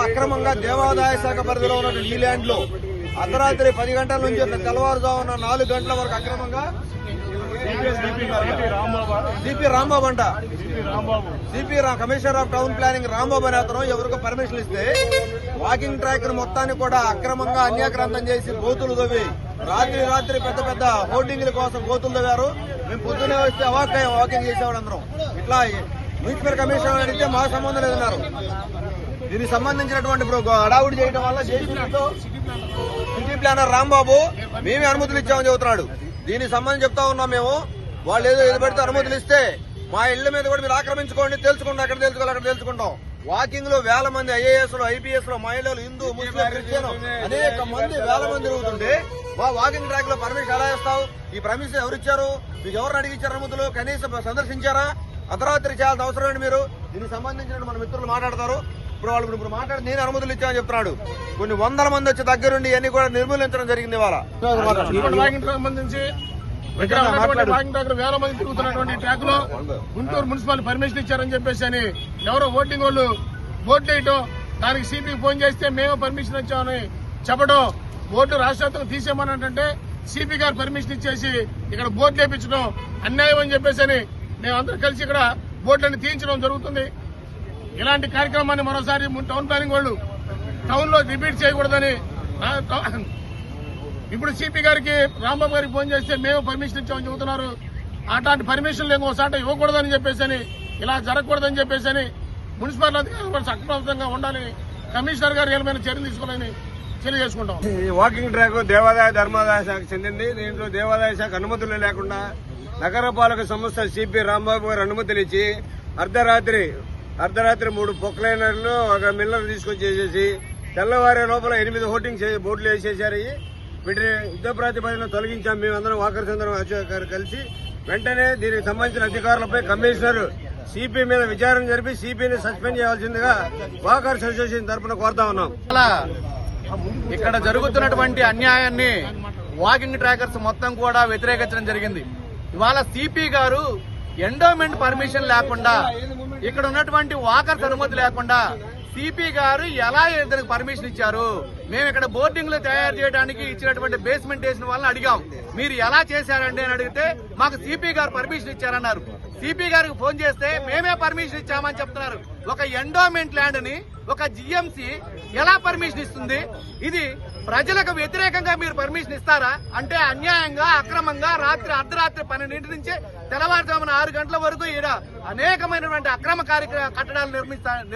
అక్రమంగా దేవాదాయ శాఖ పరిధిలో ఉన్న ఈ ల్యాండ్ లో అర్ధరాత్రి 10 గంటల నుంచి తెల్లవారుజామున 4 గంటల వరకు అక్రమంగా సిపి రాంబాబు అంట CP commissioner of town planning Rambabu అనే అతను ఎవరికో పర్మిషన్ ఇస్తే వాకింగ్ ట్రాక్ మొత్తాన్ని కూడా అక్రమంగా అన్యాక్రాంతం చేసి గోతులు తవ్వి రాత్రి పెద్ద పెద్ద హోర్డింగ్ల కోసం గోతులు తవ్వారు. మేము పొద్దునే వస్తే అవాక్కయ్యాం వాకింగ్ చేసేవాడు అందరం. ఇట్లా మున్సిపల్ కమిషనర్ అడిగితే మా సంబంధం లేదన్నారు. దీనికి సంబంధించినటువంటి ఇప్పుడు హడావుడి చేయడం వల్ల సిటీ ప్లానర్ రాంబాబు మేమే అనుమతులు ఇచ్చామని చెబుతున్నాడు. దీనికి సంబంధించి చెప్తా ఉన్నాం మేము. వాళ్ళు ఏదో పెడితే అనుమతులు ఇస్తే మా ఇళ్ల మీద కూడా మీరు ఆక్రమించుకోండి, తెలుసుకుంటాం, అక్కడ తెలుసుకోవాలి అక్కడ తెలుసుకుంటాం. వాకింగ్ లో వేల మంది ఐఏఎస్ లో ఐపీఎస్ లో మహిళలు హిందూ ముస్లిం క్రిస్టియన్ అనేక మంది వేల మంది తిరుగుతుంటే మా వాకింగ్ ట్రాక్ లో పర్మిషన్ ఎలా ఇస్తావు? ఈ పర్మిషన్ ఎవరిచ్చారు? మీకు ఎవరు అడిగిచ్చారు అనుమతులు? కనీసం సందర్శించారా? అర్ధరాత్రి చేయాల్సిన అవసరం ఏంటి మీరు? దీనికి సంబంధించిన మన మిత్రులు మాట్లాడతారు. ఇప్పుడు మాట్లాడి నేను అనుమతులు ఇచ్చామని చెప్తున్నాడు. కొన్ని వందల మంది వచ్చి దగ్గరుండి ఇవన్నీ కూడా నిర్మూలించడం జరిగింది. ఇవాళ సంబంధించి వేల మంది తిరుగుతున్నటువంటి ట్రాక్ లో గుంటూరు మున్సిపల్ పర్మిషన్ ఇచ్చారని చెప్పేసి అని ఎవరో ఓటింగ్ వాళ్ళు ఓట్లు వేయటం, దానికి సిపికి ఫోన్ చేస్తే మేము పర్మిషన్ ఇచ్చామని చెప్పడం, ఓటు రాష్ట్ర తీసేయమనంటే సిపి గారు పర్మిషన్ ఇచ్చేసి ఇక్కడ బోర్డు వేయించడం అన్యాయం అని చెప్పేసి అని మేమందరం కలిసి ఇక్కడ బోర్డులను తీయించడం జరుగుతుంది. ఇలాంటి కార్యక్రమాన్ని మరోసారి టౌన్ ప్లానింగ్ వాళ్ళు టౌన్ లో రిపీట్ చేయకూడదని ఇప్పుడు సిపి గారికి రాంబాబు గారికి ఫోన్ చేస్తే మేము పర్మిషన్ ఇచ్చామని చెబుతున్నారు. అట్లాంటి పర్మిషన్లు ఇంకోసారి ఇవ్వకూడదని చెప్పేసి ఇలా జరగకూడదని చెప్పేసి మున్సిపల్ అధికారులు సక్రమంగా ఉండాలని కమిషనర్ గారు ఏమైనా చర్యలు తీసుకోవాలని తెలియజేసుకుంటాం. ఈ వాకింగ్ ట్రాక్ దేవాదాయ ధర్మాదాయ శాఖకు చెందింది. దీంట్లో దేవాదాయ శాఖ అనుమతులు లేకుండా నగరపాలక సంస్థ సిపి రాంబాబు గారు అనుమతులు ఇచ్చి అర్ధరాత్రి 3 పొక్లైనర్లు ఒక మిల్లర్ తీసుకొచ్చేసేసి తెల్లవారే లోపల 8 హోర్డింగ్ బోర్డులు వేసేసారు. వీటిని యుద్ధ ప్రాతిపదికన తొలగించాం. మేమందరం వాకర్స్ అందరం కలిసి వెంటనే దీనికి సంబంధించిన అధికారులపై కమిషనర్ సిపి మీద విచారణ జరిపి సిపిని సస్పెండ్ చేయాల్సిందిగా వాకర్స్ అసోసియేషన్ తరఫున కోరుతా ఉన్నాం. ఇక్కడ జరుగుతున్నటువంటి అన్యాయాన్ని వాకింగ్ ట్రాకర్స్ మొత్తం కూడా వ్యతిరేకించడం జరిగింది. ఇవాళ సిపి గారు ఎండోమెంట్ పర్మిషన్ లేకుండా, ఇక్కడ ఉన్నటువంటి వాకర్స్ అనుమతి లేకుండా సిపి గారు ఎలా ఇతనికి పర్మిషన్ ఇచ్చారు? మేము ఇక్కడ బోర్డింగ్లు తయారు చేయడానికి ఇచ్చినటువంటి బేస్మెంట్ వేసిన వాళ్ళని అడిగాం, మీరు ఎలా చేశారండి అని అడిగితే మాకు సిపి గారు పర్మిషన్ ఇచ్చారన్నారు. సిపి గారికి ఫోన్ చేస్తే మేమే పర్మిషన్ ఇచ్చామని చెప్తున్నారు. ఒక ఎండోమెంట్ ల్యాండ్ ని ఒక జిఎంసి ఎలా పర్మిషన్ ఇస్తుంది? ఇది ప్రజలకు వ్యతిరేకంగా మీరు పర్మిషన్ ఇస్తారా? అంటే అన్యాయంగా అక్రమంగా అర్ధరాత్రి 12 నుంచి తెల్లవారుజామున 6 గంటల వరకు ఈడ అనేకమైనటువంటి అక్రమ కట్టడాలు నిర్మిస్తున్నారు.